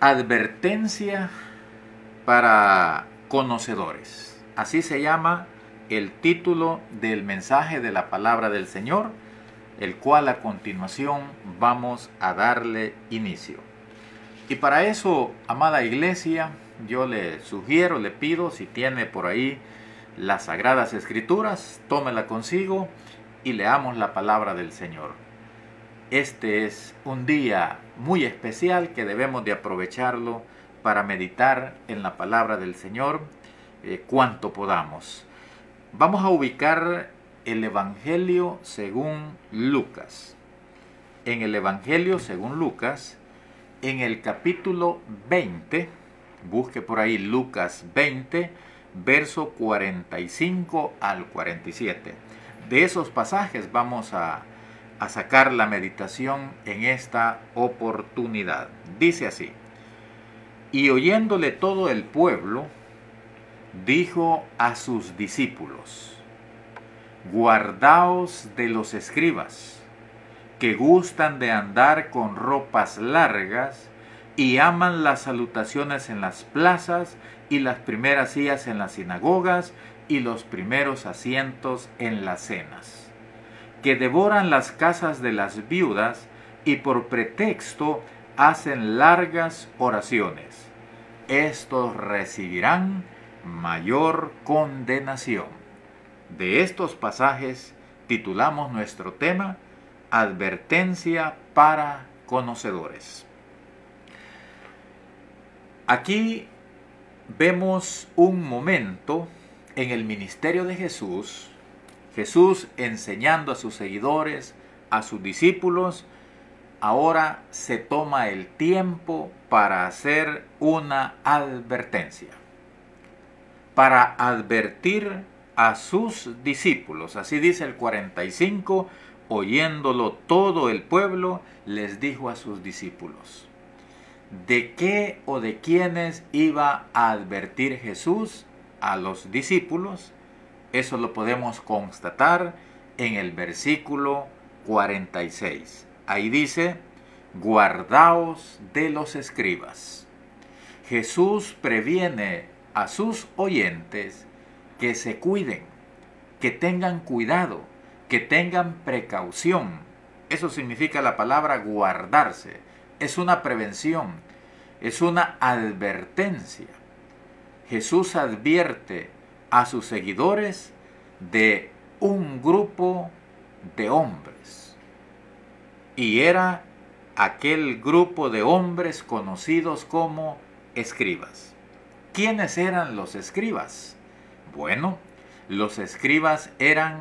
Advertencia para conocedores. Así se llama el título del mensaje de la palabra del Señor, el cual a continuación vamos a darle inicio. Y para eso, amada iglesia, yo le sugiero, le pido, si tiene por ahí las Sagradas Escrituras, tómela consigo y leamos la palabra del Señor. Este es un día muy especial que debemos de aprovecharlo para meditar en la palabra del Señor cuanto podamos. Vamos a ubicar el Evangelio según Lucas. En el Evangelio según Lucas, en el capítulo 20, busque por ahí Lucas 20, verso 45 al 47. De esos pasajes vamos a sacar la meditación en esta oportunidad. Dice así: y oyéndole todo el pueblo, dijo a sus discípulos: guardaos de los escribas, que gustan de andar con ropas largas y aman las salutaciones en las plazas y las primeras sillas en las sinagogas y los primeros asientos en las cenas, que devoran las casas de las viudas y por pretexto hacen largas oraciones. Estos recibirán mayor condenación. De estos pasajes titulamos nuestro tema Advertencia para conocedores. Aquí vemos un momento en el ministerio de Jesús, Jesús enseñando a sus seguidores, a sus discípulos. Ahora se toma el tiempo para hacer una advertencia, para advertir a sus discípulos. Así dice el 45, oyéndolo todo el pueblo, les dijo a sus discípulos. ¿De qué o de quiénes iba a advertir Jesús a los discípulos? Eso lo podemos constatar en el versículo 46. Ahí dice: guardaos de los escribas. Jesús previene a sus oyentes que se cuiden, que tengan cuidado, que tengan precaución. Eso significa la palabra guardarse. Es una prevención, es una advertencia. Jesús advierte a sus seguidores de un grupo de hombres. Y era aquel grupo de hombres conocidos como escribas. ¿Quiénes eran los escribas? Bueno, los escribas eran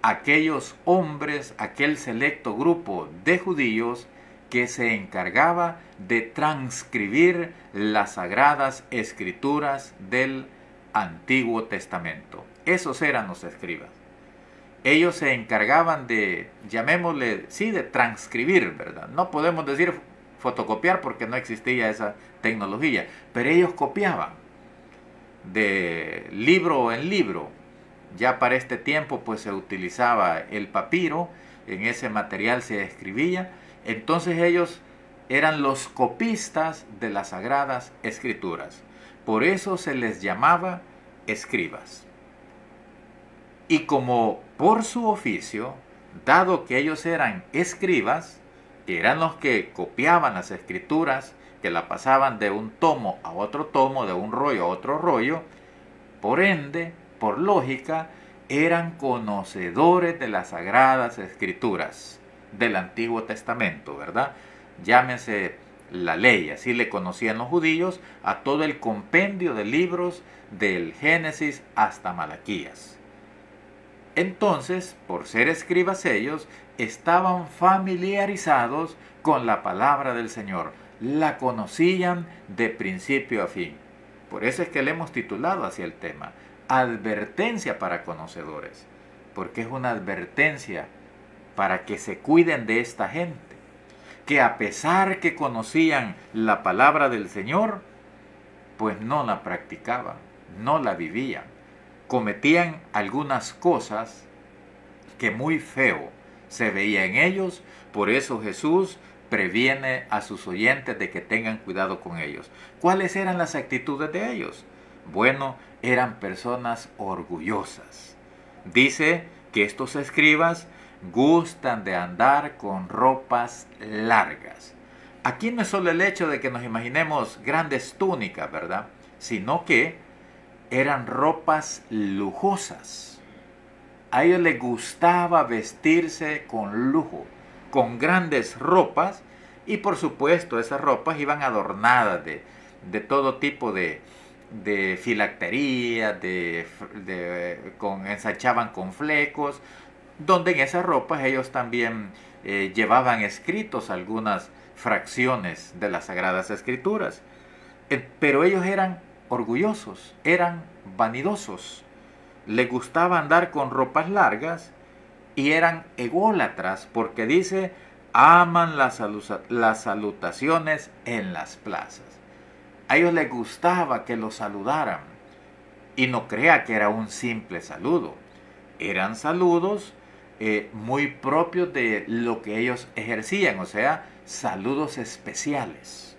aquellos hombres, aquel selecto grupo de judíos que se encargaba de transcribir las Sagradas Escrituras del Antiguo Testamento. Esos eran los escribas. Ellos se encargaban de, llamémosle, sí, de transcribir, ¿verdad? No podemos decir fotocopiar porque no existía esa tecnología, pero ellos copiaban de libro en libro. Ya para este tiempo pues se utilizaba el papiro, en ese material se escribía. Entonces ellos eran los copistas de las Sagradas Escrituras. Por eso se les llamaba escribas. Y como por su oficio, dado que ellos eran escribas, que eran los que copiaban las escrituras, que la pasaban de un tomo a otro tomo, de un rollo a otro rollo, por ende, por lógica, eran conocedores de las Sagradas Escrituras del Antiguo Testamento, ¿verdad? Llámese la ley, así le conocían los judíos a todo el compendio de libros del Génesis hasta Malaquías. Entonces, por ser escribas ellos, estaban familiarizados con la palabra del Señor, la conocían de principio a fin. Por eso es que le hemos titulado así el tema, Advertencia para conocedores, porque es una advertencia para que se cuiden de esta gente, que a pesar que conocían la palabra del Señor, pues no la practicaban, no la vivían, cometían algunas cosas que muy feo se veía en ellos. Por eso Jesús previene a sus oyentes de que tengan cuidado con ellos. ¿Cuáles eran las actitudes de ellos? Bueno, eran personas orgullosas. Dice que estos escribas gustan de andar con ropas largas. Aquí no es solo el hecho de que nos imaginemos grandes túnicas, ¿verdad? Sino que eran ropas lujosas. A ellos les gustaba vestirse con lujo, con grandes ropas, y por supuesto esas ropas iban adornadas de todo tipo de filactería, ensanchaban con flecos, donde en esas ropas ellos también llevaban escritos algunas fracciones de las Sagradas Escrituras. Pero ellos eran orgullosos, eran vanidosos, les gustaba andar con ropas largas y eran ególatras, porque dice, aman las salutaciones en las plazas. A ellos les gustaba que los saludaran, y no crea que era un simple saludo. Eran saludos muy propios de lo que ellos ejercían, o sea, saludos especiales.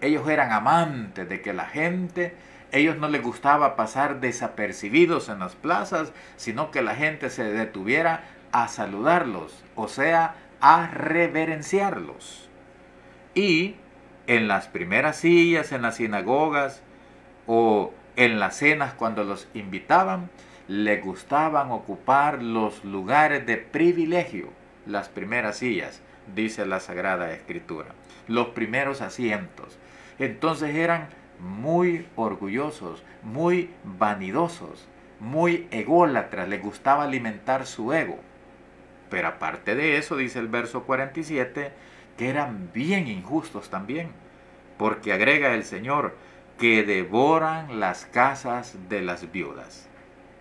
Ellos eran amantes de que la gente, ellos no les gustaba pasar desapercibidos en las plazas, sino que la gente se detuviera a saludarlos, o sea, a reverenciarlos. Y en las primeras sillas, en las sinagogas o en las cenas cuando los invitaban, les gustaban ocupar los lugares de privilegio, las primeras sillas, dice la Sagrada Escritura, los primeros asientos. Entonces eran muy orgullosos, muy vanidosos, muy ególatras, les gustaba alimentar su ego. Pero aparte de eso, dice el verso 47, que eran bien injustos también, porque agrega el Señor, que devoran las casas de las viudas.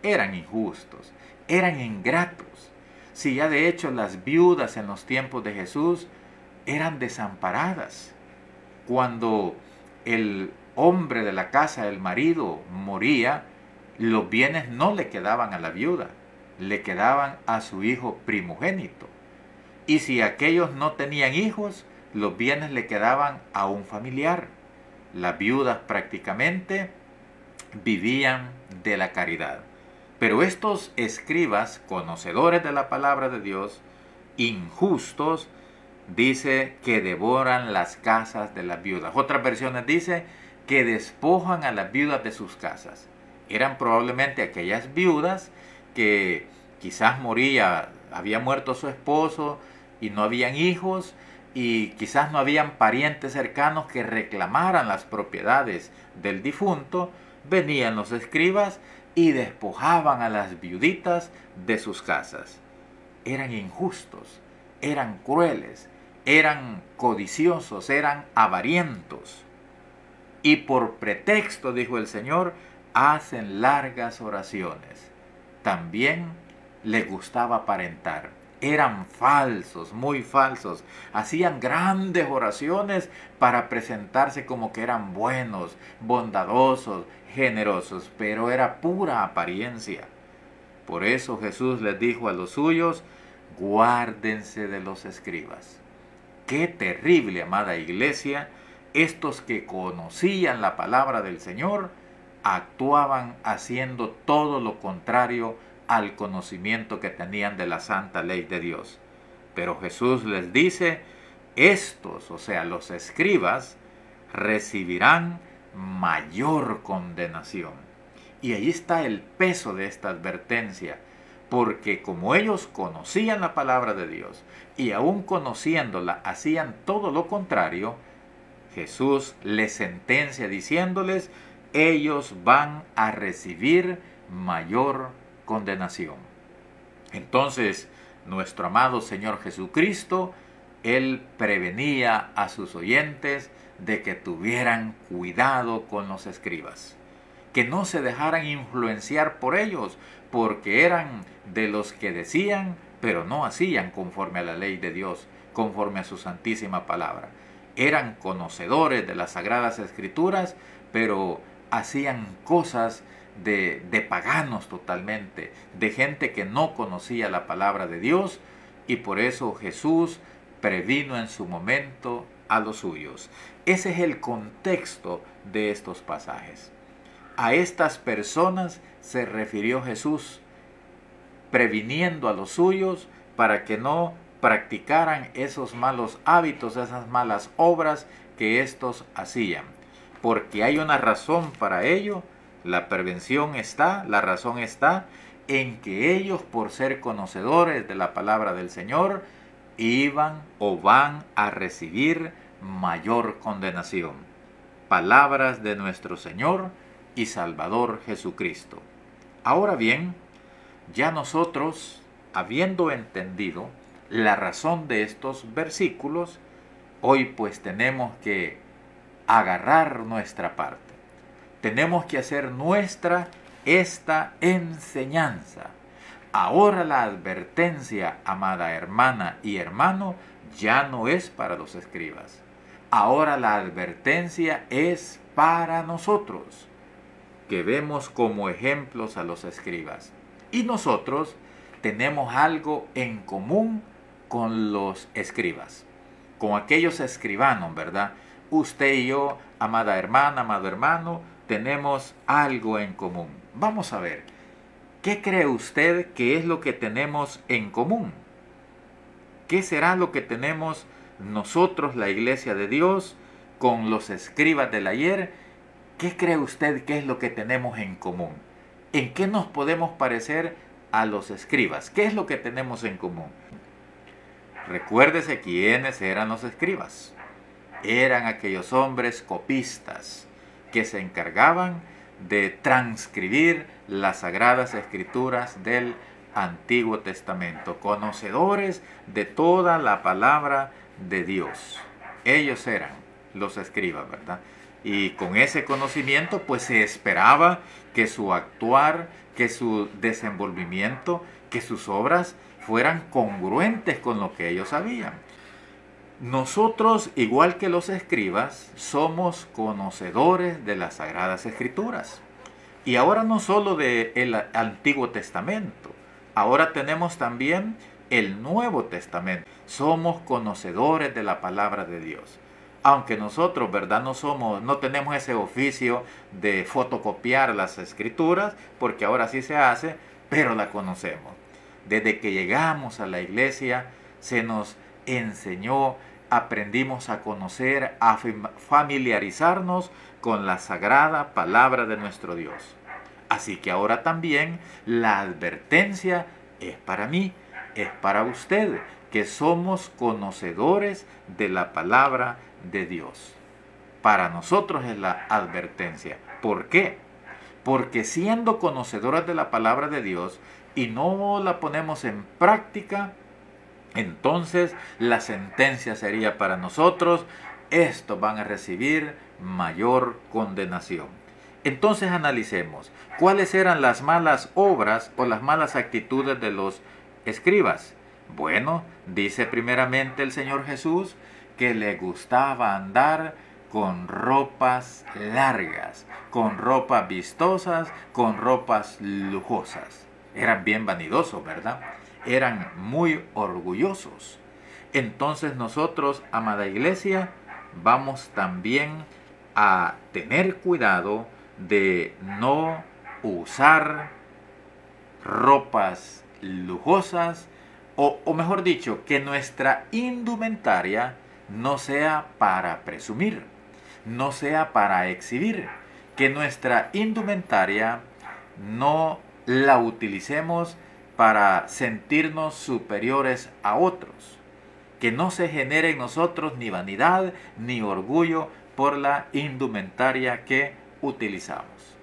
Eran injustos, eran ingratos. Si ya de hecho las viudas en los tiempos de Jesús eran desamparadas. Cuando el hombre de la casa, el marido, moría, los bienes no le quedaban a la viuda, le quedaban a su hijo primogénito. Y si aquellos no tenían hijos, los bienes le quedaban a un familiar. Las viudas prácticamente vivían de la caridad. Pero estos escribas, conocedores de la palabra de Dios, injustos, dice que devoran las casas de las viudas. Otras versiones dice que despojan a las viudas de sus casas. Eran probablemente aquellas viudas que quizás había muerto su esposo y no habían hijos, y quizás no habían parientes cercanos que reclamaran las propiedades del difunto. Venían los escribas y despojaban a las viuditas de sus casas. Eran injustos, eran crueles, eran codiciosos, eran avarientos. Y por pretexto, dijo el Señor, hacen largas oraciones. También les gustaba aparentar. Eran falsos, muy falsos. Hacían grandes oraciones para presentarse como que eran buenos, bondadosos, generosos, pero era pura apariencia. Por eso Jesús les dijo a los suyos, guárdense de los escribas. Qué terrible, amada iglesia, estos que conocían la palabra del Señor, actuaban haciendo todo lo contrario al conocimiento que tenían de la santa ley de Dios. Pero Jesús les dice, estos, o sea, los escribas, recibirán mayor condenación. Y ahí está el peso de esta advertencia, porque como ellos conocían la palabra de Dios y aún conociéndola hacían todo lo contrario, Jesús les sentencia diciéndoles, ellos van a recibir mayor condenación. Entonces, nuestro amado Señor Jesucristo, Él prevenía a sus oyentes de que tuvieran cuidado con los escribas, que no se dejaran influenciar por ellos, porque eran de los que decían, pero no hacían conforme a la ley de Dios, conforme a su santísima palabra. Eran conocedores de las Sagradas Escrituras, pero hacían cosas de paganos totalmente, de gente que no conocía la palabra de Dios, y por eso Jesús previno en su momento a los suyos. Ese es el contexto de estos pasajes. A estas personas se refirió Jesús, previniendo a los suyos para que no practicaran esos malos hábitos, esas malas obras que éstos hacían. Porque hay una razón para ello. La razón está en que ellos, por ser conocedores de la palabra del Señor, iban o van a recibir mayor condenación. Palabras de nuestro Señor y Salvador Jesucristo. Ahora bien, ya nosotros, habiendo entendido la razón de estos versículos, hoy pues tenemos que agarrar nuestra parte. Tenemos que hacer nuestra esta enseñanza. Ahora la advertencia, amada hermana y hermano, ya no es para los escribas. Ahora la advertencia es para nosotros, que vemos como ejemplos a los escribas. Y nosotros tenemos algo en común con los escribas, con aquellos escribanos, ¿verdad? Usted y yo, amada hermana, amado hermano, tenemos algo en común. Vamos a ver, ¿qué cree usted que es lo que tenemos en común? ¿Qué será lo que tenemos nosotros, la Iglesia de Dios, con los escribas del ayer? ¿Qué cree usted que es lo que tenemos en común? ¿En qué nos podemos parecer a los escribas? ¿Qué es lo que tenemos en común? Recuérdese quiénes eran los escribas. Eran aquellos hombres copistas que se encargaban de transcribir las sagradas escrituras del Antiguo Testamento, conocedores de toda la palabra de Dios. Ellos eran los escribas, ¿verdad? Y con ese conocimiento pues se esperaba que su actuar, que su desenvolvimiento, que sus obras fueran congruentes con lo que ellos sabían. Nosotros, igual que los escribas, somos conocedores de las Sagradas Escrituras. Y ahora no solo del Antiguo Testamento, ahora tenemos también el Nuevo Testamento. Somos conocedores de la palabra de Dios. Aunque nosotros, ¿verdad? No tenemos ese oficio de fotocopiar las Escrituras, porque ahora sí se hace, pero la conocemos. Desde que llegamos a la iglesia, se nos enseñó, aprendimos a conocer, a familiarizarnos con la sagrada palabra de nuestro Dios. Así que ahora también la advertencia es para mí, es para usted, que somos conocedores de la palabra de Dios. Para nosotros es la advertencia. ¿Por qué? Porque siendo conocedores de la palabra de Dios y no la ponemos en práctica, entonces la sentencia sería para nosotros: estos van a recibir mayor condenación. Entonces analicemos cuáles eran las malas obras o las malas actitudes de los escribas. Bueno, dice primeramente el Señor Jesús que le gustaba andar con ropas largas, con ropas vistosas, con ropas lujosas. Eran bien vanidosos, ¿verdad? Eran muy orgullosos. Entonces nosotros, amada iglesia, vamos también a tener cuidado de no usar ropas lujosas, o mejor dicho, que nuestra indumentaria no sea para presumir, no sea para exhibir, que nuestra indumentaria no la utilicemos para sentirnos superiores a otros, que no se genere en nosotros ni vanidad ni orgullo por la indumentaria que utilizamos,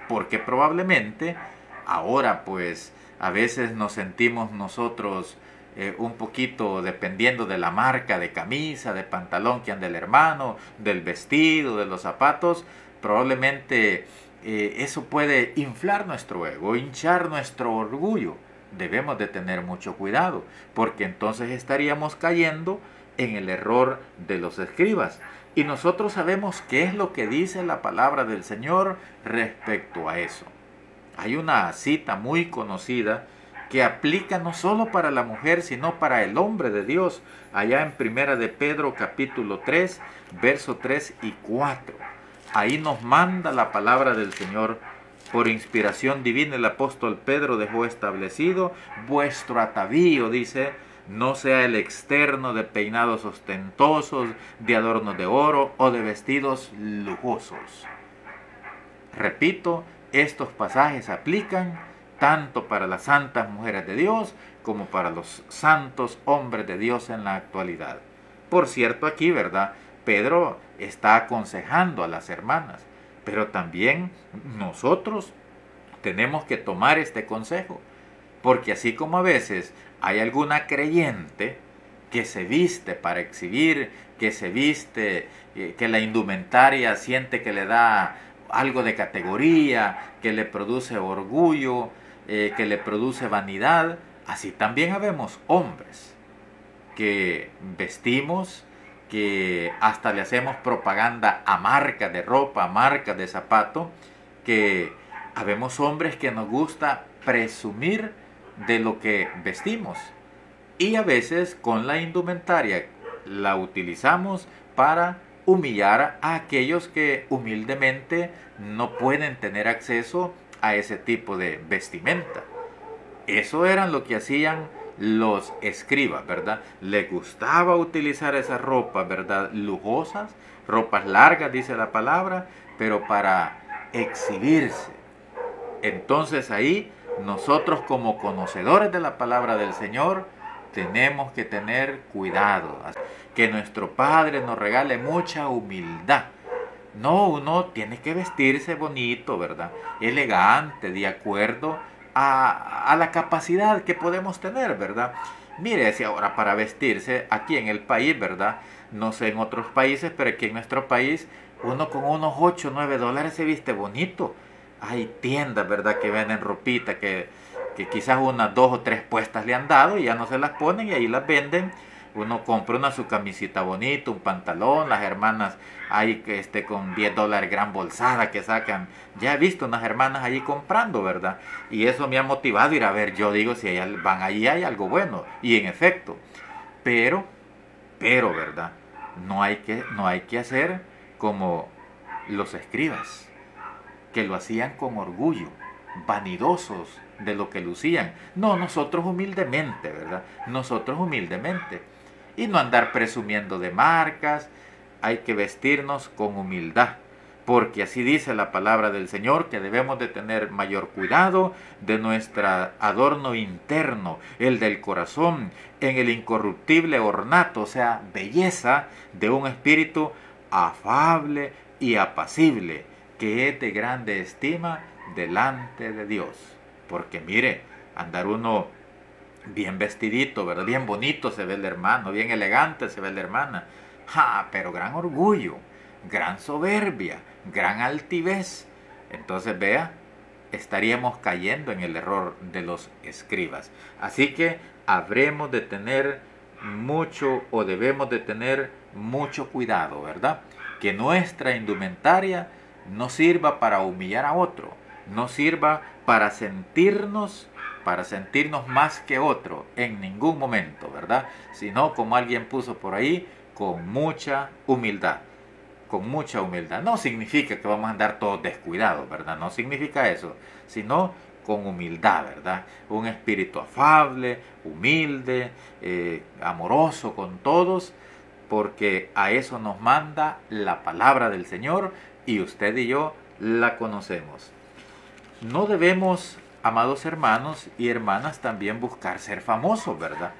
porque probablemente ahora pues a veces nos sentimos nosotros un poquito, dependiendo de la marca de camisa, de pantalón que anda el hermano, del vestido, de los zapatos, probablemente eso puede inflar nuestro ego, hinchar nuestro orgullo. Debemos de tener mucho cuidado, porque entonces estaríamos cayendo en el error de los escribas. Y nosotros sabemos qué es lo que dice la palabra del Señor respecto a eso. Hay una cita muy conocida que aplica no solo para la mujer, sino para el hombre de Dios, allá en Primera de Pedro capítulo 3, verso 3 y 4. Ahí nos manda la palabra del Señor. Por inspiración divina el apóstol Pedro dejó establecido: vuestro atavío, dice, no sea el externo de peinados ostentosos, de adornos de oro o de vestidos lujosos. Repito, estos pasajes aplican tanto para las santas mujeres de Dios como para los santos hombres de Dios en la actualidad. Por cierto, aquí, ¿verdad?, Pedro está aconsejando a las hermanas, pero también nosotros tenemos que tomar este consejo, porque así como a veces hay alguna creyente que se viste para exhibir, que se viste, que la indumentaria siente que le da algo de categoría, que le produce orgullo, que le produce vanidad, así también habemos hombres que vestimos, que hasta le hacemos propaganda a marcas de ropa, a marcas de zapato, que habemos hombres que nos gusta presumir de lo que vestimos. Y a veces con la indumentaria la utilizamos para humillar a aquellos que humildemente no pueden tener acceso a ese tipo de vestimenta. Eso era lo que hacían los escribas, ¿verdad? Les gustaba utilizar esas ropas, ¿verdad?, lujosas, ropas largas, dice la palabra, pero para exhibirse. Entonces ahí nosotros, como conocedores de la palabra del Señor, tenemos que tener cuidado, que nuestro Padre nos regale mucha humildad. No, uno tiene que vestirse bonito, ¿verdad?, elegante, de acuerdo a la capacidad que podemos tener, ¿verdad? Mire, si ahora para vestirse aquí en el país, ¿verdad?, no sé en otros países, pero aquí en nuestro país, uno con unos 8 o 9 dólares se viste bonito. Hay tiendas, ¿verdad?, que venden ropita que quizás unas 2 o 3 puestas le han dado y ya no se las ponen y ahí las venden. Uno compra una su camisita bonita, un pantalón, las hermanas ahí con 10 dólares gran bolsada que sacan. Ya he visto unas hermanas allí comprando, ¿verdad? Y eso me ha motivado a ir a ver. Yo digo, si ellas van allí hay algo bueno. Y en efecto, pero, ¿verdad?, no hay que hacer como los escribas, que lo hacían con orgullo, vanidosos de lo que lucían. No, nosotros humildemente, ¿verdad? Nosotros humildemente. Y no andar presumiendo de marcas, hay que vestirnos con humildad, porque así dice la palabra del Señor, que debemos de tener mayor cuidado de nuestro adorno interno, el del corazón, en el incorruptible ornato, o sea, belleza de un espíritu afable y apacible, que es de grande estima delante de Dios. Porque mire, andar uno bien vestidito, ¿verdad?, bien bonito se ve el hermano, bien elegante se ve la hermana, pero gran orgullo, gran soberbia, gran altivez. Entonces vea, estaríamos cayendo en el error de los escribas. Así que habremos de tener mucho, o debemos de tener mucho cuidado, ¿verdad?, que nuestra indumentaria no sirva para humillar a otro, no sirva para sentirnos más que otro en ningún momento, ¿verdad?, sino, como alguien puso por ahí, con mucha humildad. Con mucha humildad. No significa que vamos a andar todos descuidados, ¿verdad? No significa eso, sino con humildad, ¿verdad? Un espíritu afable, humilde, amoroso con todos, porque a eso nos manda la palabra del Señor y usted y yo la conocemos. No debemos, amados hermanos y hermanas, también buscar ser famosos, ¿verdad?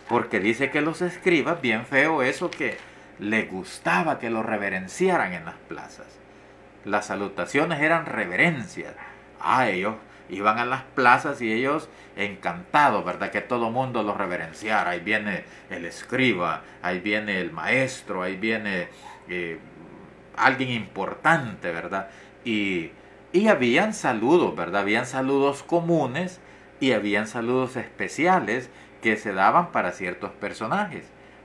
Porque dice que los escribas, bien feo eso, que les gustaba que los reverenciaran en las plazas. Las salutaciones eran reverencias. Ellos iban a las plazas y ellos encantados, ¿verdad?, que todo mundo los reverenciara. Ahí viene el escriba, ahí viene el maestro, ahí viene alguien importante, ¿verdad? Y habían saludos, ¿verdad? Habían saludos comunes y habían saludos especiales que se daban para ciertos personajes.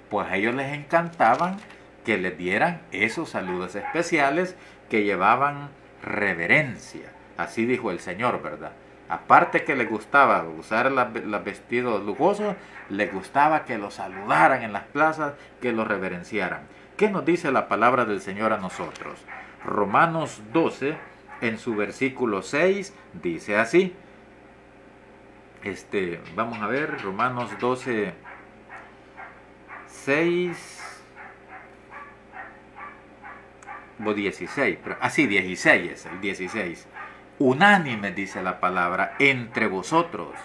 Pues a ellos les encantaban que les dieran esos saludos especiales que llevaban reverencia. Así dijo el Señor, ¿verdad? Aparte que les gustaba usar los vestidos lujosos, les gustaba que los saludaran en las plazas, que los reverenciaran. ¿Qué nos dice la palabra del Señor a nosotros? Romanos 12, en su versículo 6, dice así. Vamos a ver, Romanos 12, 6 o 16, pero, 16 es el 16. Unánime, dice la palabra, entre vosotros,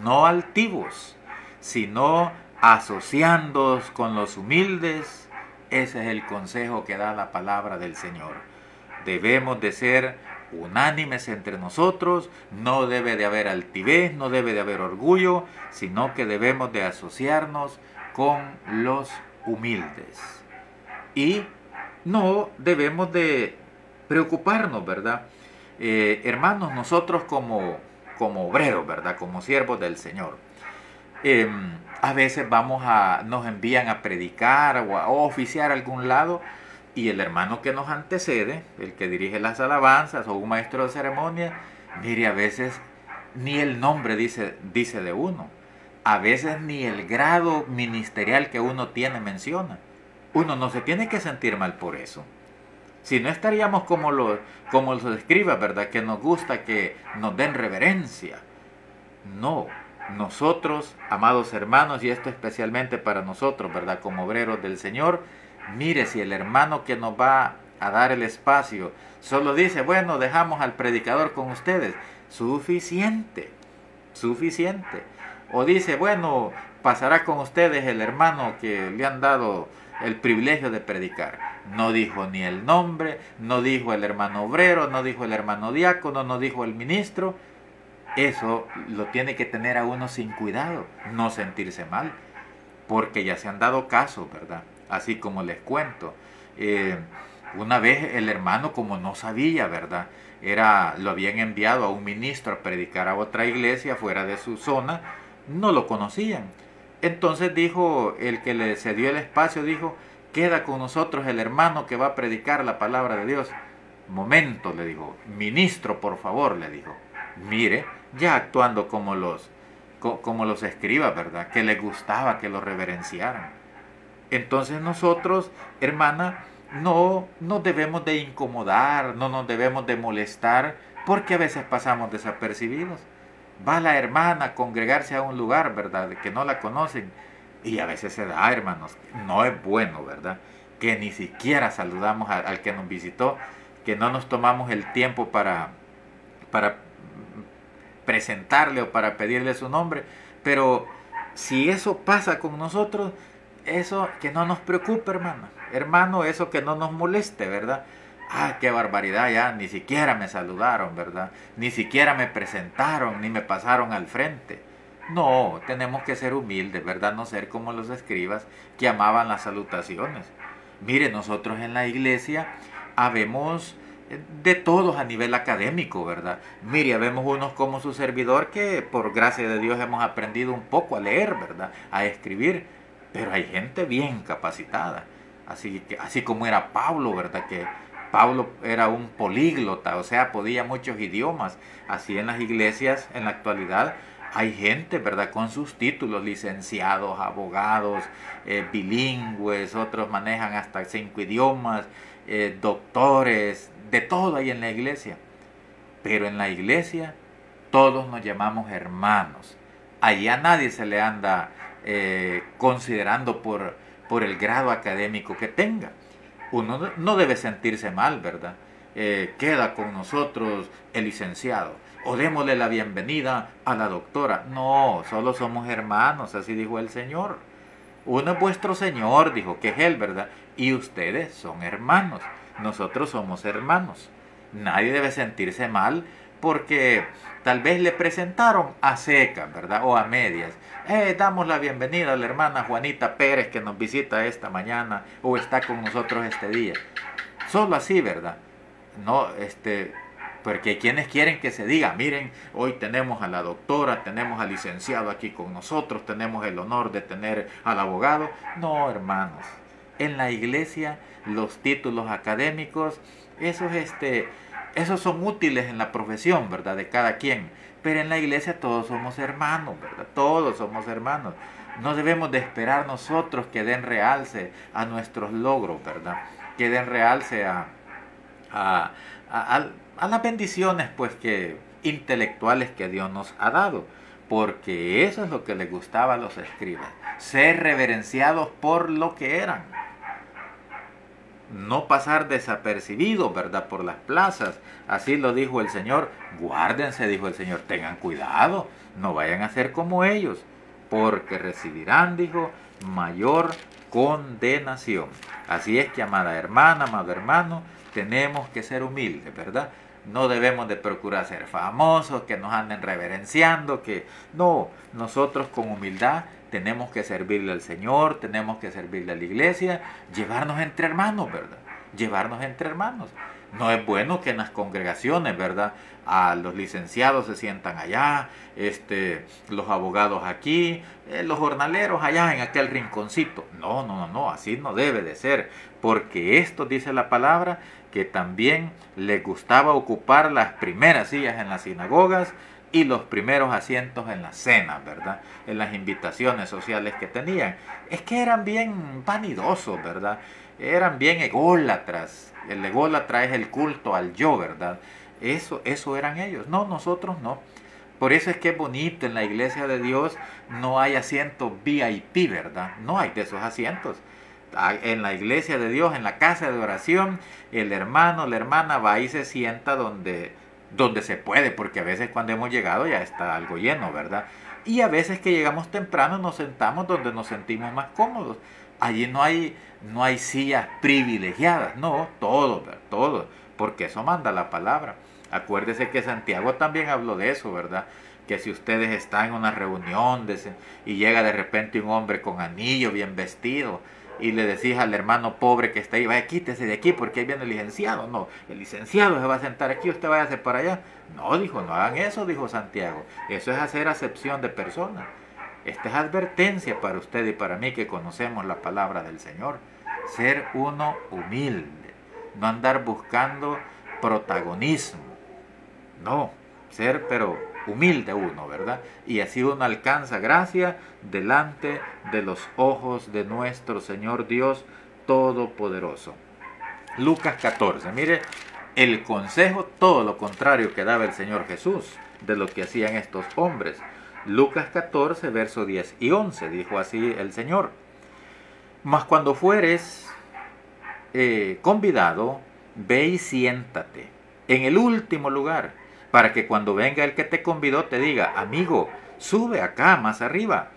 no altivos, sino asociándoos con los humildes. Ese es el consejo que da la palabra del Señor. Debemos de ser unánimes entre nosotros, no debe de haber altivez, no debe de haber orgullo, sino que debemos de asociarnos con los humildes. Y no debemos de preocuparnos, ¿verdad? Hermanos, nosotros como obreros, ¿verdad? Como siervos del Señor, a veces nos envían a predicar o a oficiar a algún lado, y el hermano que nos antecede, el que dirige las alabanzas o un maestro de ceremonia, mire, a veces ni el nombre dice de uno, a veces ni el grado ministerial que uno tiene menciona. Uno no se tiene que sentir mal por eso. Si no, estaríamos como los escribas, ¿verdad? Que nos gusta que nos den reverencia. No, nosotros, amados hermanos, y esto especialmente para nosotros, ¿verdad? Como obreros del Señor, mire, si el hermano que nos va a dar el espacio solo dice, bueno, dejamos al predicador con ustedes, suficiente. O dice, bueno, pasará con ustedes el hermano que le han dado el privilegio de predicar. No dijo ni el nombre, no dijo el hermano obrero, no dijo el hermano diácono, no dijo el ministro. Eso lo tiene que tener a uno sin cuidado, no sentirse mal, porque ya se han dado casos, ¿verdad? Así como les cuento. Una vez el hermano, como no sabía, ¿verdad? Lo habían enviado a un ministro a predicar a otra iglesia fuera de su zona, no lo conocían. Entonces dijo, el que le cedió el espacio, dijo, queda con nosotros el hermano que va a predicar la palabra de Dios. Momento, le dijo, ministro, por favor, le dijo. Mire, ya actuando como los escribas, ¿verdad? Que les gustaba que lo reverenciaran. Entonces nosotros, hermana, no nos debemos de incomodar, no nos debemos de molestar, porque a veces pasamos desapercibidos. Va la hermana a congregarse a un lugar, ¿verdad?, que no la conocen, y a veces se da, hermanos, no es bueno, ¿verdad?, que ni siquiera saludamos al que nos visitó, que no nos tomamos el tiempo para presentarle o para pedirle su nombre. Pero si eso pasa con nosotros, eso que no nos preocupe, hermano, eso que no nos moleste, ¿verdad? ¡Ah, qué barbaridad! Ya ni siquiera me saludaron, ¿verdad? Ni siquiera me presentaron, ni me pasaron al frente. No, tenemos que ser humildes, ¿verdad? No ser como los escribas que amaban las salutaciones. Mire, nosotros en la iglesia habemos de todos a nivel académico, ¿verdad? Mire, habemos unos como su servidor que por gracia de Dios hemos aprendido un poco a leer, ¿verdad?, a escribir, pero hay gente bien capacitada, así como era Pablo, ¿verdad?, que Pablo era un políglota, o sea, podía muchos idiomas. Así en las iglesias en la actualidad hay gente, ¿verdad?, con sus títulos, licenciados, abogados, bilingües, otros manejan hasta 5 idiomas, doctores, de todo hay en la iglesia. Pero en la iglesia todos nos llamamos hermanos. Allí a nadie se le anda considerando por el grado académico que tenga. Uno no debe sentirse mal, ¿verdad? Queda con nosotros el licenciado, o démosle la bienvenida a la doctora. No, solo somos hermanos, así dijo el Señor. Uno es vuestro Señor, dijo, que es Él, ¿verdad? Y ustedes son hermanos, nosotros somos hermanos. Nadie debe sentirse mal porque tal vez le presentaron a secas, ¿verdad?, o a medias. Damos la bienvenida a la hermana Juanita Pérez que nos visita esta mañana o está con nosotros este día. Solo así, ¿verdad? No, porque hay quienes quieren que se diga, miren, hoy tenemos a la doctora, tenemos al licenciado aquí con nosotros, tenemos el honor de tener al abogado. No, hermanos, en la iglesia los títulos académicos, esos Esos son útiles en la profesión, ¿verdad? De cada quien. Pero en la iglesia todos somos hermanos, ¿verdad? Todos somos hermanos. No debemos de esperar nosotros que den realce a nuestros logros, ¿verdad? Que den realce a, a las bendiciones, pues, intelectuales que Dios nos ha dado. Porque eso es lo que les gustaba a los escribas. Ser reverenciados por lo que eran. No pasar desapercibidos, ¿verdad? Por las plazas. Así lo dijo el Señor. Guárdense, dijo el Señor, tengan cuidado, no vayan a ser como ellos, porque recibirán, dijo, mayor condenación. Así es que, amada hermana, amado hermano, tenemos que ser humildes, ¿verdad? No debemos de procurar ser famosos, que nos anden reverenciando, que no, nosotros con humildad tenemos que servirle al Señor, tenemos que servirle a la iglesia, llevarnos entre hermanos, ¿verdad? Llevarnos entre hermanos. No es bueno que en las congregaciones, ¿verdad? A los licenciados se sientan allá, los abogados aquí, los jornaleros allá en aquel rinconcito. No, así no debe de ser, porque esto dice la palabra, que también les gustaba ocupar las primeras sillas en las sinagogas y los primeros asientos en las cenas, ¿verdad? En las invitaciones sociales que tenían. Es que eran bien vanidosos, ¿verdad? Eran bien ególatras. El ególatra es el culto al yo, ¿verdad? Eso eran ellos. No, nosotros no. Por eso es que es bonito en la iglesia de Dios no hay asientos VIP, ¿verdad? No hay de esos asientos. En la iglesia de Dios, en la casa de oración, el hermano, la hermana va y se sienta donde se puede, porque a veces cuando hemos llegado ya está algo lleno, ¿verdad? Y a veces que llegamos temprano nos sentamos donde nos sentimos más cómodos. Allí no hay sillas privilegiadas, no, todo, ¿verdad? Todo, porque eso manda la palabra. Acuérdese que Santiago también habló de eso, ¿verdad? Que si ustedes están en una reunión y llega de repente un hombre con anillo, bien vestido, y le decís al hermano pobre que está ahí, vaya, quítese de aquí porque ahí viene el licenciado. No, el licenciado se va a sentar aquí, usted váyase para allá. No, dijo, no hagan eso, dijo Santiago. Eso es hacer acepción de personas. Esta es advertencia para usted y para mí que conocemos la palabra del Señor. Ser uno humilde, no andar buscando protagonismo. No, ser pero humilde uno, ¿verdad? Y así uno alcanza gracia delante de los ojos de nuestro Señor Dios Todopoderoso. Lucas 14, mire el consejo, todo lo contrario que daba el Señor Jesús de lo que hacían estos hombres. Lucas 14, verso 10 y 11, dijo así el Señor: mas cuando fueres convidado, ve y siéntate en el último lugar, para que cuando venga el que te convidó te diga, amigo, sube acá más arriba.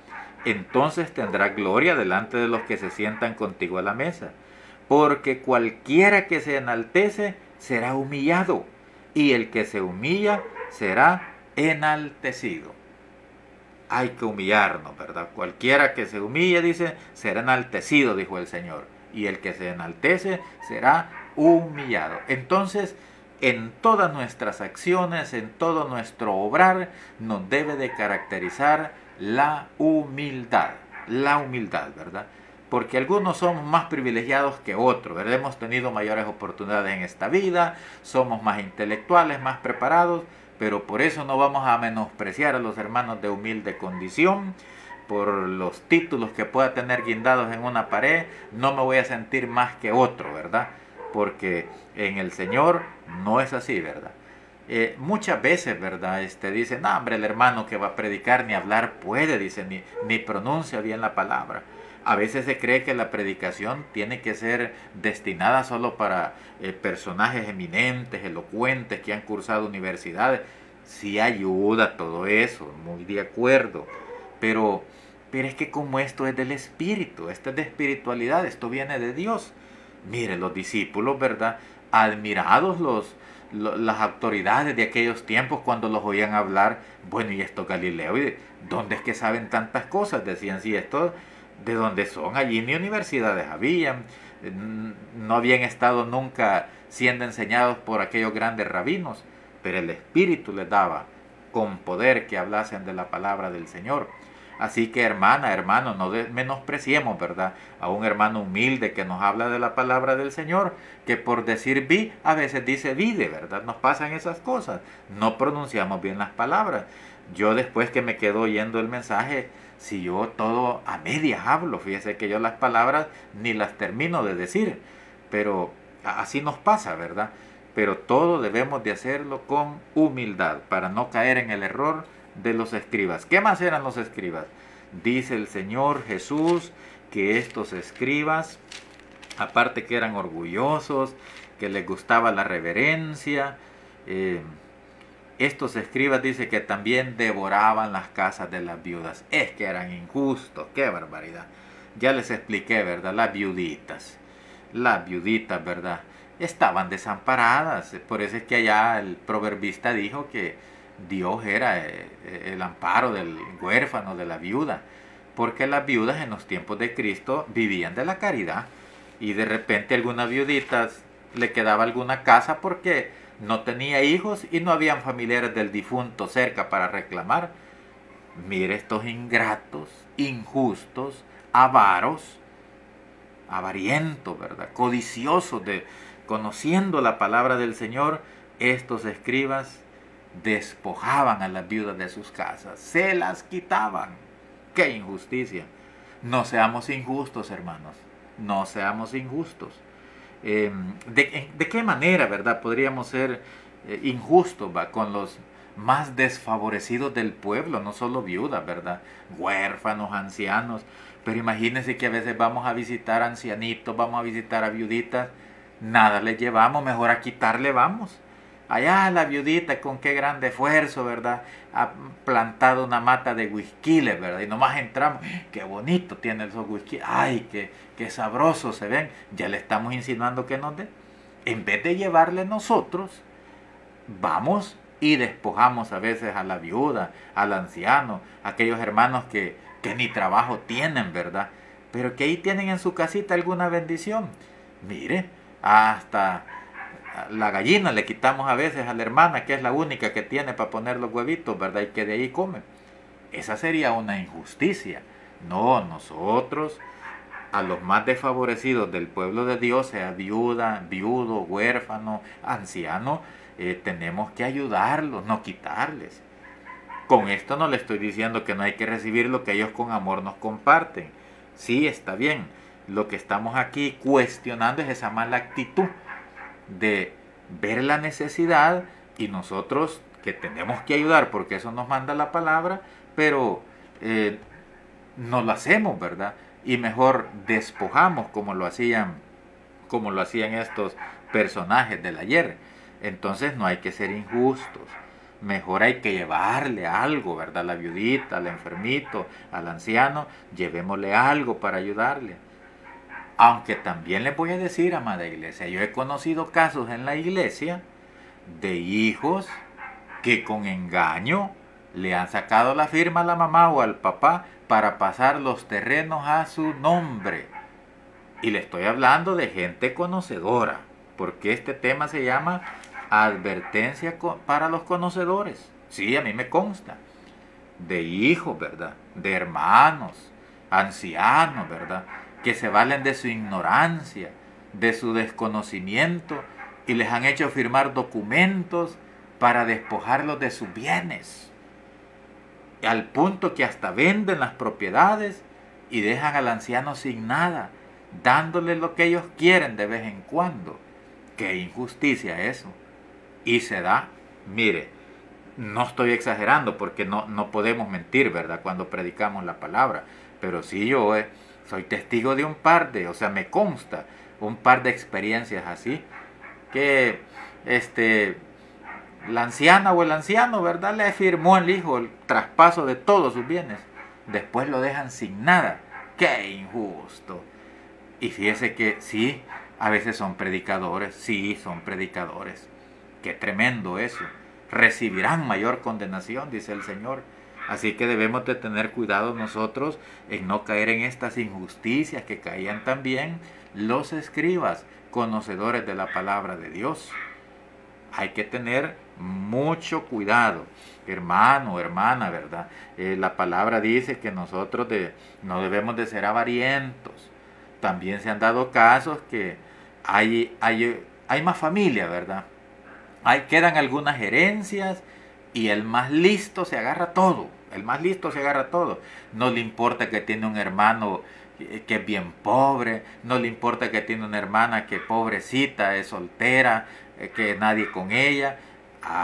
Entonces tendrás gloria delante de los que se sientan contigo a la mesa. Porque cualquiera que se enaltece será humillado, y el que se humilla será enaltecido. Hay que humillarnos, ¿verdad? Cualquiera que se humille, dice, será enaltecido, dijo el Señor. Y el que se enaltece será humillado. Entonces, en todas nuestras acciones, en todo nuestro obrar, nos debe de caracterizar la humildad, ¿verdad? Porque algunos somos más privilegiados que otros, ¿verdad? Hemos tenido mayores oportunidades en esta vida, somos más intelectuales, más preparados, pero por eso no vamos a menospreciar a los hermanos de humilde condición. Por los títulos que pueda tener guindados en una pared, no me voy a sentir más que otro, ¿verdad? Porque en el Señor no es así, ¿verdad? Muchas veces, ¿verdad? Dicen, no, hombre, el hermano que va a predicar ni hablar puede, dice, ni pronuncia bien la palabra. A veces se cree que la predicación tiene que ser destinada solo para personajes eminentes, elocuentes, que han cursado universidades. Sí ayuda todo eso, muy de acuerdo. Pero es que como esto es del Espíritu, esto es de espiritualidad, esto viene de Dios. Mire, los discípulos, ¿verdad? Admirados las autoridades de aquellos tiempos cuando los oían hablar, bueno, y esto Galileo, ¿y dónde es que saben tantas cosas? Decían, sí, esto, ¿de dónde son? Allí ni universidades habían, no habían estado nunca siendo enseñados por aquellos grandes rabinos, pero el Espíritu les daba con poder que hablasen de la palabra del Señor. Así que hermana, hermano, no menospreciemos, ¿verdad? A un hermano humilde que nos habla de la palabra del Señor, que por decir vi, a veces dice vide, ¿verdad? Nos pasan esas cosas, no pronunciamos bien las palabras. Yo después que me quedo oyendo el mensaje, si yo todo a medias hablo, fíjese que yo las palabras ni las termino de decir, pero así nos pasa, ¿verdad? Pero todo debemos de hacerlo con humildad para no caer en el error de los escribas. ¿Qué más eran los escribas? Dice el Señor Jesús que estos escribas, aparte que eran orgullosos, que les gustaba la reverencia, estos escribas dice que también devoraban las casas de las viudas. Es que eran injustos, qué barbaridad. Ya les expliqué, ¿verdad? Las viuditas, ¿verdad? Estaban desamparadas. Por eso es que allá el proverbista dijo que Dios era el amparo del huérfano, de la viuda. Porque las viudas en los tiempos de Cristo vivían de la caridad. Y de repente a algunas viuditas le quedaba alguna casa porque no tenía hijos y no habían familiares del difunto cerca para reclamar. Mire estos ingratos, injustos, avaros, avarientos, ¿verdad? Codiciosos, conociendo la palabra del Señor, estos escribas despojaban a las viudas de sus casas, se las quitaban. ¡Qué injusticia! No seamos injustos, hermanos, no seamos injustos. ¿De qué manera, verdad, podríamos ser injustos, ¿va? Con los más desfavorecidos del pueblo, no solo viudas, ¿verdad? Huérfanos, ancianos. Pero imagínense que a veces vamos a visitar ancianitos, vamos a visitar a viuditas, nada les llevamos, mejor a quitarle vamos. Allá la viudita con qué grande esfuerzo, ¿verdad? Ha plantado una mata de huisquiles, ¿verdad? Y nomás entramos, qué bonito tiene esos huisquiles, ay, qué sabrosos se ven. Ya le estamos insinuando que nos dé. En vez de llevarle nosotros, vamos y despojamos a veces a la viuda, al anciano, a aquellos hermanos que ni trabajo tienen, ¿verdad? Pero que ahí tienen en su casita alguna bendición. Mire, hasta la gallina le quitamos a veces a la hermana, que es la única que tiene para poner los huevitos, ¿verdad? Y que de ahí come. Esa sería una injusticia. No, nosotros, a los más desfavorecidos del pueblo de Dios, sea viuda, viudo, huérfano, anciano, tenemos que ayudarlos, no quitarles. Con esto no le estoy diciendo que no hay que recibir lo que ellos con amor nos comparten. Sí, está bien. Lo que estamos aquí cuestionando es esa mala actitud de ver la necesidad y nosotros que tenemos que ayudar porque eso nos manda la palabra, pero no lo hacemos, ¿verdad? Y mejor despojamos como lo hacían estos personajes del ayer. Entonces no hay que ser injustos. Mejor hay que llevarle algo, ¿verdad? A la viudita, al enfermito, al anciano, llevémosle algo para ayudarle. Aunque también les voy a decir, amada iglesia, yo he conocido casos en la iglesia de hijos que con engaño le han sacado la firma a la mamá o al papá para pasar los terrenos a su nombre. Y le estoy hablando de gente conocedora, porque este tema se llama advertencia para los conocedores. Sí, a mí me consta. De hijos, ¿verdad? De hermanos, ancianos, ¿verdad? Que se valen de su ignorancia, de su desconocimiento y les han hecho firmar documentos para despojarlos de sus bienes. Al punto que hasta venden las propiedades y dejan al anciano sin nada, dándole lo que ellos quieren de vez en cuando. ¡Qué injusticia eso! Y se da, mire, no estoy exagerando porque no podemos mentir, ¿verdad? Cuando predicamos la palabra, pero sí yo soy testigo de me consta un par de experiencias así, que la anciana o el anciano, ¿verdad? Le firmó al hijo el traspaso de todos sus bienes, después lo dejan sin nada. ¡Qué injusto! Y fíjese que sí, a veces son predicadores, sí, son predicadores. ¡Qué tremendo eso! Recibirán mayor condenación, dice el Señor. Así que debemos de tener cuidado nosotros en no caer en estas injusticias que caían también los escribas, conocedores de la palabra de Dios. Hay que tener mucho cuidado, hermano, hermana, ¿verdad? La palabra dice que nosotros no debemos de ser avarientos. También se han dado casos que hay más familia, ¿verdad? Quedan algunas herencias y el más listo se agarra todo. El más listo se agarra todo. No le importa que tiene un hermano que es bien pobre, no le importa que tiene una hermana que pobrecita, es soltera, que nadie con ella.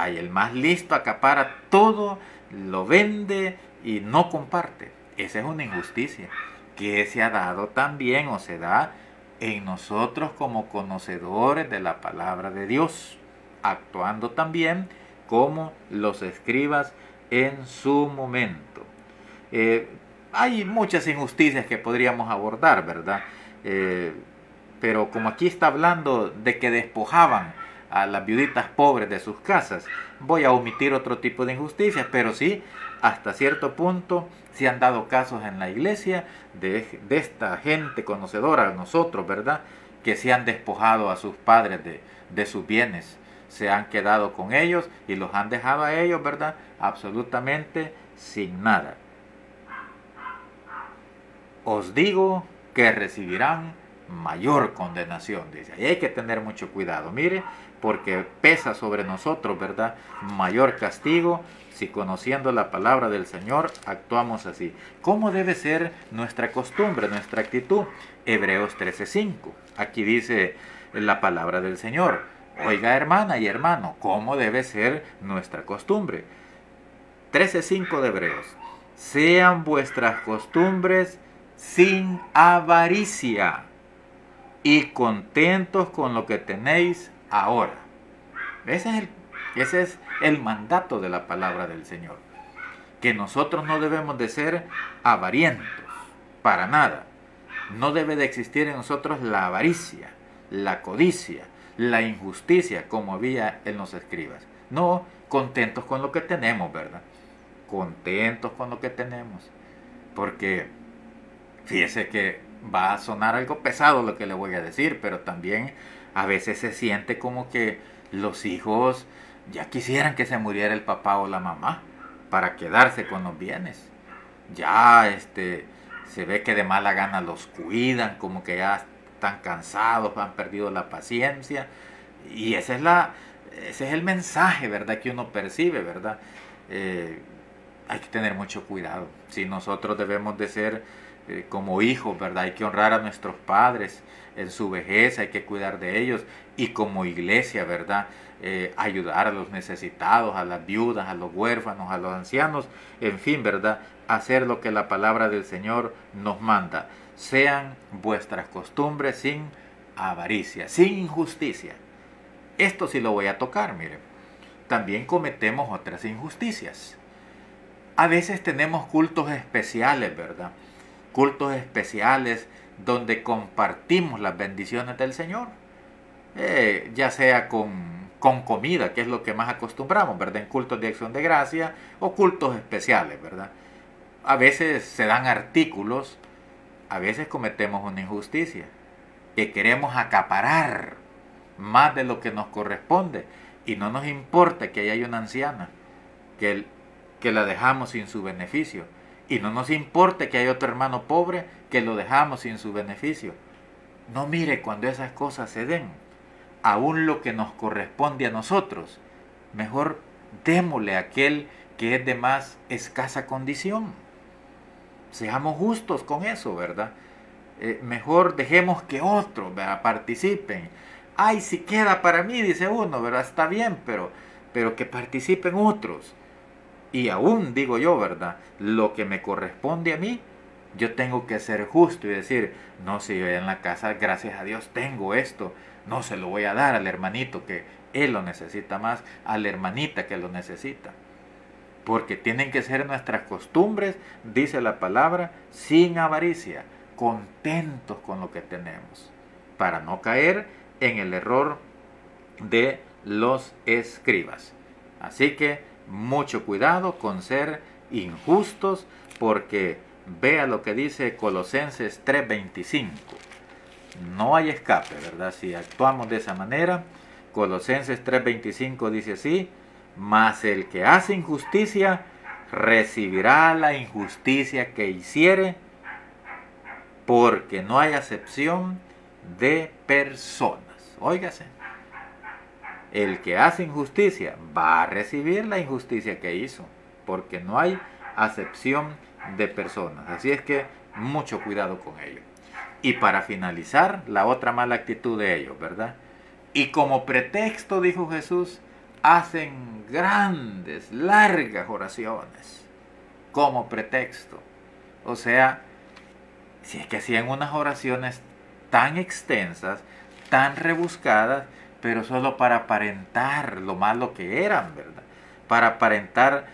El más listo acapara todo, lo vende y no comparte. Esa es una injusticia que se ha dado también o se da en nosotros como conocedores de la palabra de Dios, actuando también como los escribas en su momento. Hay muchas injusticias que podríamos abordar, ¿verdad? Pero como aquí está hablando de que despojaban a las viuditas pobres de sus casas, voy a omitir otro tipo de injusticias, pero sí, hasta cierto punto se han dado casos en la iglesia de esta gente conocedora, nosotros, ¿verdad? Que se han despojado a sus padres de sus bienes, se han quedado con ellos y los han dejado a ellos, ¿verdad? Absolutamente sin nada. Os digo que recibirán mayor condenación, dice. Y hay que tener mucho cuidado, mire, porque pesa sobre nosotros, ¿verdad? Mayor castigo si conociendo la palabra del Señor actuamos así. ¿Cómo debe ser nuestra costumbre, nuestra actitud? Hebreos 13:5. Aquí dice la palabra del Señor. Oiga, hermana y hermano, ¿cómo debe ser nuestra costumbre? 13:5 de Hebreos. Sean vuestras costumbres sin avaricia y contentos con lo que tenéis ahora. Ese es el mandato de la palabra del Señor. Que nosotros no debemos de ser avarientos, para nada. No debe de existir en nosotros la avaricia, la codicia, la injusticia como había en los escribas. No, contentos con lo que tenemos, ¿verdad? Contentos con lo que tenemos. Porque fíjese que va a sonar algo pesado lo que le voy a decir, pero también a veces se siente como que los hijos ya quisieran que se muriera el papá o la mamá para quedarse con los bienes. Ya se ve que de mala gana los cuidan, como que ya están cansados, han perdido la paciencia. Y ese es el mensaje, ¿verdad? Que uno percibe, ¿verdad? Hay que tener mucho cuidado. Si nosotros debemos de ser como hijos, ¿verdad? Hay que honrar a nuestros padres en su vejez, hay que cuidar de ellos. Y como iglesia, ¿verdad? Ayudar a los necesitados, a las viudas, a los huérfanos, a los ancianos, en fin, ¿verdad? Hacer lo que la palabra del Señor nos manda. Sean vuestras costumbres sin avaricia, sin injusticia. Esto sí lo voy a tocar, miren. También cometemos otras injusticias. A veces tenemos cultos especiales, ¿verdad? Cultos especiales donde compartimos las bendiciones del Señor. Ya sea con comida, que es lo que más acostumbramos, ¿verdad? En cultos de acción de gracia o cultos especiales, ¿verdad? A veces se dan artículos, a veces cometemos una injusticia, que queremos acaparar más de lo que nos corresponde y no nos importa que haya una anciana, que la dejamos sin su beneficio, y no nos importa que haya otro hermano pobre que lo dejamos sin su beneficio. No mire, cuando esas cosas se den, aún lo que nos corresponde a nosotros, mejor démosle a aquel que es de más escasa condición. Seamos justos con eso, ¿verdad? Mejor dejemos que otros, ¿verdad?, participen. Ay, si queda para mí, dice uno, ¿verdad? Está bien, pero que participen otros. Y aún digo yo, ¿verdad? Lo que me corresponde a mí, yo tengo que ser justo y decir, no, si yo en la casa, gracias a Dios, tengo esto, no se lo voy a dar al hermanito que él lo necesita más, a la hermanita que lo necesita. Porque tienen que ser nuestras costumbres, dice la palabra, sin avaricia, contentos con lo que tenemos, para no caer en el error de los escribas. Así que mucho cuidado con ser injustos, porque vea lo que dice Colosenses 3:25. No hay escape, ¿verdad? Si actuamos de esa manera, Colosenses 3:25 dice así: mas el que hace injusticia recibirá la injusticia que hiciere, porque no hay acepción de personas. Óigase, el que hace injusticia va a recibir la injusticia que hizo, porque no hay acepción de personas. Así es que mucho cuidado con ello. Y para finalizar, la otra mala actitud de ellos, ¿verdad? Y como pretexto, dijo Jesús, hacen grandes, largas oraciones. Como pretexto. O sea, si es que hacían unas oraciones tan extensas, tan rebuscadas, pero solo para aparentar lo malo que eran, ¿verdad? Para aparentar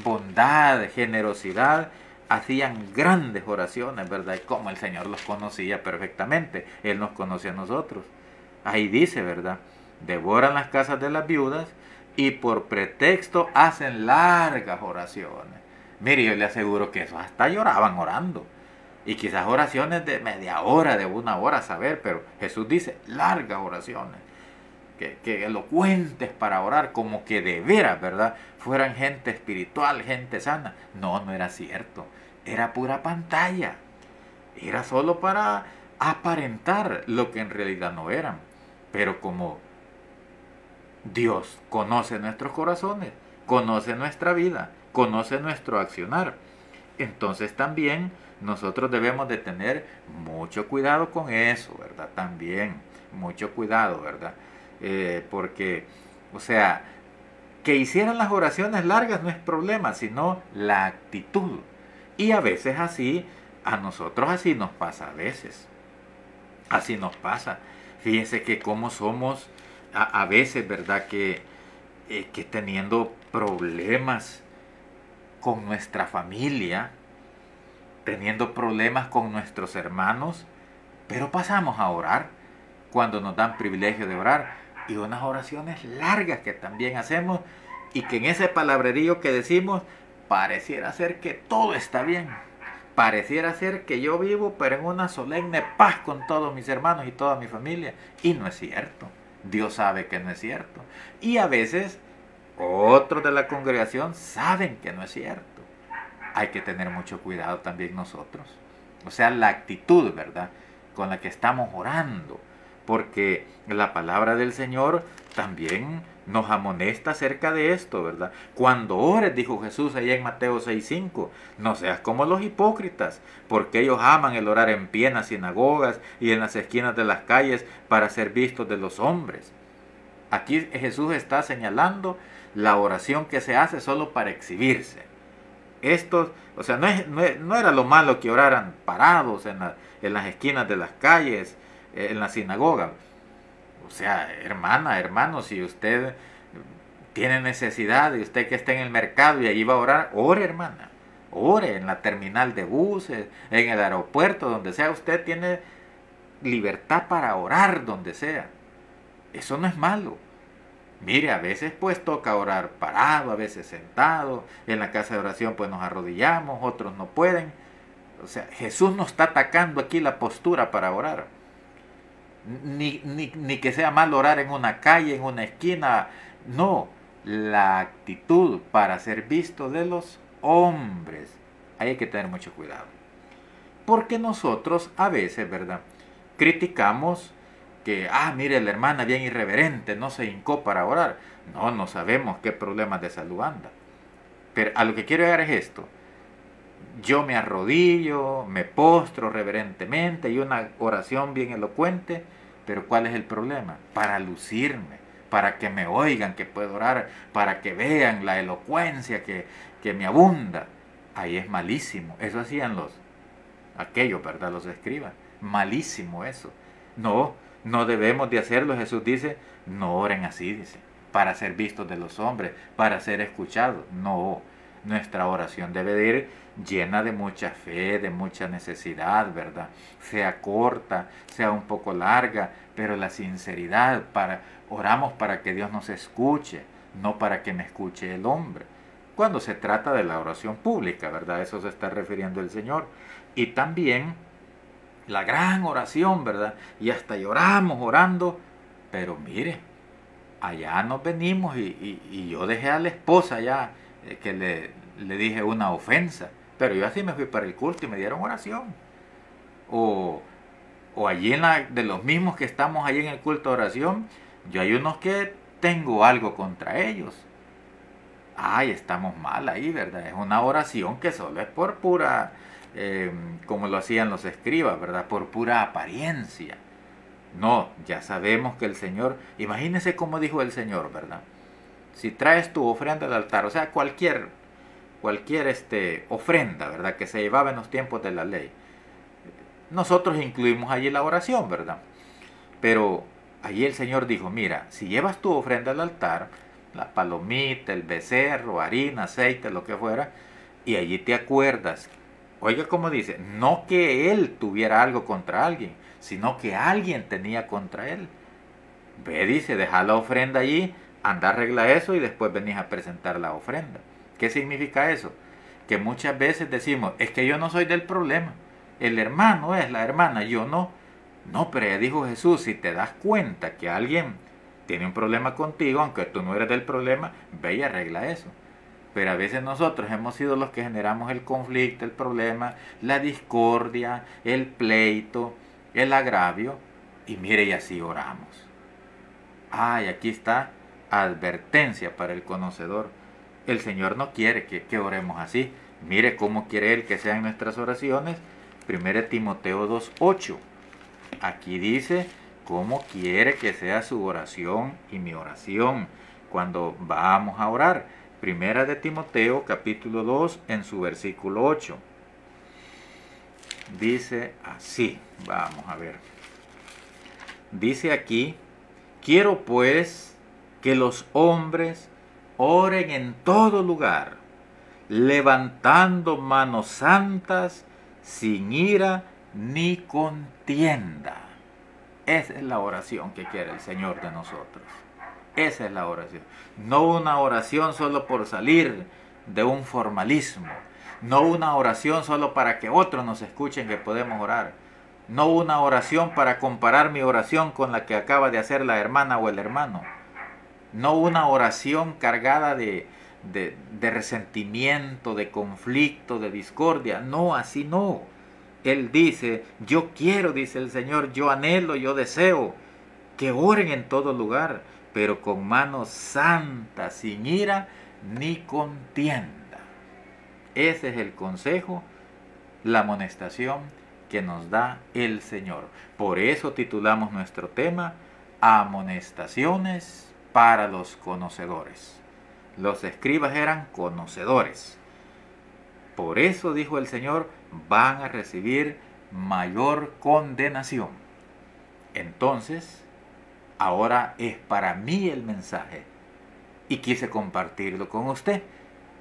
bondad, generosidad, hacían grandes oraciones, ¿verdad? Y como el Señor los conocía perfectamente, Él nos conoce a nosotros. Ahí dice, ¿verdad? Devoran las casas de las viudas y por pretexto hacen largas oraciones. Mire, yo le aseguro que esos hasta lloraban orando. Y quizás oraciones de media hora, de una hora, saber, pero Jesús dice largas oraciones. Que elocuentes para orar, como que de veras, ¿verdad? Fueran gente espiritual, gente sana. No, no era cierto. Era pura pantalla. Era solo para aparentar lo que en realidad no eran. Pero como Dios conoce nuestros corazones, conoce nuestra vida, conoce nuestro accionar, entonces también nosotros debemos de tener mucho cuidado con eso, ¿verdad? También, mucho cuidado, ¿verdad? Porque, o sea, que hicieran las oraciones largas no es problema, sino la actitud. Y a veces así, a nosotros así nos pasa a veces. Así nos pasa. Fíjense que como somos a veces, ¿verdad? Que teniendo problemas con nuestra familia, teniendo problemas con nuestros hermanos, pero pasamos a orar cuando nos dan privilegio de orar, y unas oraciones largas que también hacemos, y que en ese palabrerío que decimos pareciera ser que todo está bien, pareciera ser que yo vivo pero en una solemne paz con todos mis hermanos y toda mi familia, y no es cierto. Dios sabe que no es cierto, y a veces otros de la congregación saben que no es cierto. Hay que tener mucho cuidado también nosotros. O sea, la actitud, ¿verdad?, con la que estamos orando. Porque la palabra del Señor también nos amonesta acerca de esto, ¿verdad? Cuando ores, dijo Jesús allá en Mateo 6:5, no seas como los hipócritas, porque ellos aman el orar en pie en las sinagogas y en las esquinas de las calles para ser vistos de los hombres. Aquí Jesús está señalando la oración que se hace solo para exhibirse. Estos, o sea, no era lo malo que oraran parados en las esquinas de las calles, en la sinagoga. O sea, hermana, hermano, si usted tiene necesidad y usted que está en el mercado y allí va a orar, ore, hermana. Ore en la terminal de buses, en el aeropuerto, donde sea. Usted tiene libertad para orar donde sea. Eso no es malo. Mire, a veces pues toca orar parado, a veces sentado. En la casa de oración pues nos arrodillamos, otros no pueden. O sea, Jesús no está atacando aquí la postura para orar. Ni que sea mal orar en una calle, en una esquina. No, la actitud para ser visto de los hombres. Ahí hay que tener mucho cuidado. Porque nosotros a veces, ¿verdad?, criticamos que, mire, la hermana bien irreverente, no se hincó para orar. No sabemos qué problemas de salud anda. Pero a lo que quiero llegar es esto. Yo me arrodillo, me postro reverentemente y una oración bien elocuente, pero ¿cuál es el problema? Para lucirme, para que me oigan que puedo orar, para que vean la elocuencia que me abunda. Ahí es malísimo. Eso hacían aquellos, ¿verdad?, los escribas. Malísimo eso. No debemos de hacerlo. Jesús dice, no oren así, dice, para ser vistos de los hombres, para ser escuchados. No, nuestra oración debe de ir llena de mucha fe, de mucha necesidad, ¿verdad? Sea corta, sea un poco larga, pero la sinceridad, oramos para que Dios nos escuche, no para que me escuche el hombre. Cuando se trata de la oración pública, ¿verdad? Eso se está refiriendo el Señor. Y también la gran oración, ¿verdad? Y hasta lloramos orando, pero mire, allá nos venimos y yo dejé a la esposa ya, que le dije una ofensa, pero yo así me fui para el culto y me dieron oración. O, o allí de los mismos que estamos allí en el culto de oración, yo hay unos que tengo algo contra ellos. Ay, estamos mal ahí, ¿verdad? Es una oración que solo es por pura, como lo hacían los escribas, ¿verdad? Por pura apariencia. No, ya sabemos que el Señor, imagínense cómo dijo el Señor, ¿verdad? Si traes tu ofrenda al altar, o sea, cualquier ofrenda, ¿verdad? Que se llevaba en los tiempos de la ley. Nosotros incluimos allí la oración, ¿verdad? Pero allí el Señor dijo, mira, si llevas tu ofrenda al altar, la palomita, el becerro, harina, aceite, lo que fuera, y allí te acuerdas, oiga como dice, no que él tuviera algo contra alguien, sino que alguien tenía contra él. Ve, dice, deja la ofrenda allí, anda, arregla eso y después venís a presentar la ofrenda. ¿Qué significa eso? Que muchas veces decimos, es que yo no soy del problema, el hermano es la hermana, yo no. No, pero ya dijo Jesús, si te das cuenta que alguien tiene un problema contigo, aunque tú no eres del problema, ve y arregla eso. Pero a veces nosotros hemos sido los que generamos el conflicto, el problema, la discordia, el pleito, el agravio, y mire, y así oramos. Ay, aquí está advertencia para el conocedor. El Señor no quiere que oremos así. Mire cómo quiere Él que sean nuestras oraciones. 1 Timoteo 2:8. Aquí dice cómo quiere que sea su oración y mi oración cuando vamos a orar. 1 Timoteo capítulo 2 en su versículo 8. Dice así, vamos a ver. Dice aquí, quiero pues que los hombres oren en todo lugar, levantando manos santas, sin ira ni contienda. Esa es la oración que quiere el Señor de nosotros. Esa es la oración. No una oración solo por salir de un formalismo. No una oración solo para que otros nos escuchen que podemos orar. No una oración para comparar mi oración con la que acaba de hacer la hermana o el hermano. No una oración cargada de resentimiento, de conflicto, de discordia. No, así no. Él dice, yo quiero, dice el Señor, yo anhelo, yo deseo que oren en todo lugar, pero con manos santas, sin ira ni contienda. Ese es el consejo, la amonestación que nos da el Señor. Por eso titulamos nuestro tema, Amonestaciones para los conocedores. Los escribas eran conocedores. Por eso, dijo el Señor, van a recibir mayor condenación. Entonces, ahora es para mí el mensaje y quise compartirlo con usted,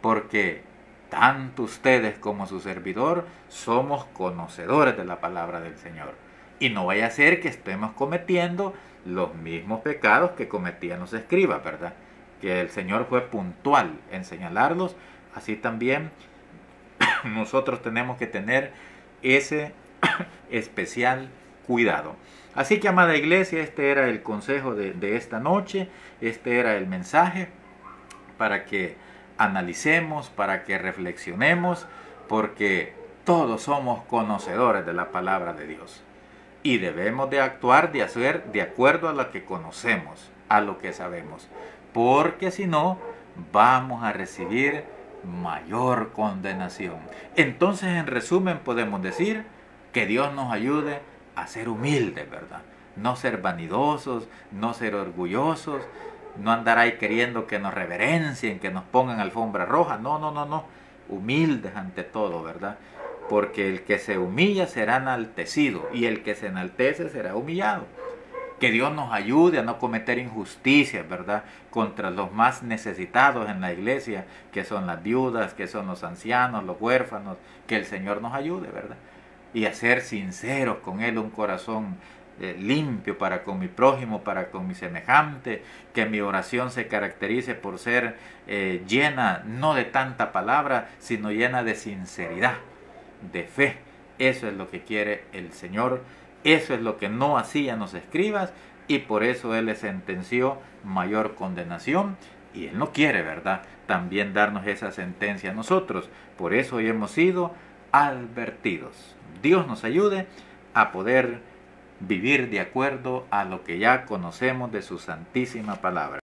porque tanto ustedes como su servidor somos conocedores de la palabra del Señor. Y no vaya a ser que estemos cometiendo los mismos pecados que cometían los escribas, ¿verdad? Que el Señor fue puntual en señalarlos, así también nosotros tenemos que tener ese especial cuidado. Así que, amada iglesia, este era el consejo de esta noche, este era el mensaje para que analicemos, para que reflexionemos, porque todos somos conocedores de la palabra de Dios y debemos de actuar, de hacer de acuerdo a lo que conocemos, a lo que sabemos, porque si no, vamos a recibir mayor condenación. Entonces, en resumen, podemos decir que Dios nos ayude a ser humildes, ¿verdad? No ser vanidosos, no ser orgullosos, no andar ahí queriendo que nos reverencien, que nos pongan alfombra roja. No, no, no, no. Humildes ante todo, ¿verdad? Porque el que se humilla será enaltecido y el que se enaltece será humillado. Que Dios nos ayude a no cometer injusticias, ¿verdad? Contra los más necesitados en la iglesia, que son las viudas, que son los ancianos, los huérfanos. Que el Señor nos ayude, ¿verdad? Y a ser sinceros con Él, un corazón limpio para con mi prójimo, para con mi semejante. Que mi oración se caracterice por ser llena no de tanta palabra, sino llena de sinceridad, de fe. Eso es lo que quiere el Señor. Eso es lo que no hacían los escribas, y por eso Él le sentenció mayor condenación, y Él no quiere, ¿verdad?, también darnos esa sentencia a nosotros. Por eso hoy hemos sido advertidos. Dios nos ayude a poder vivir de acuerdo a lo que ya conocemos de su santísima palabra.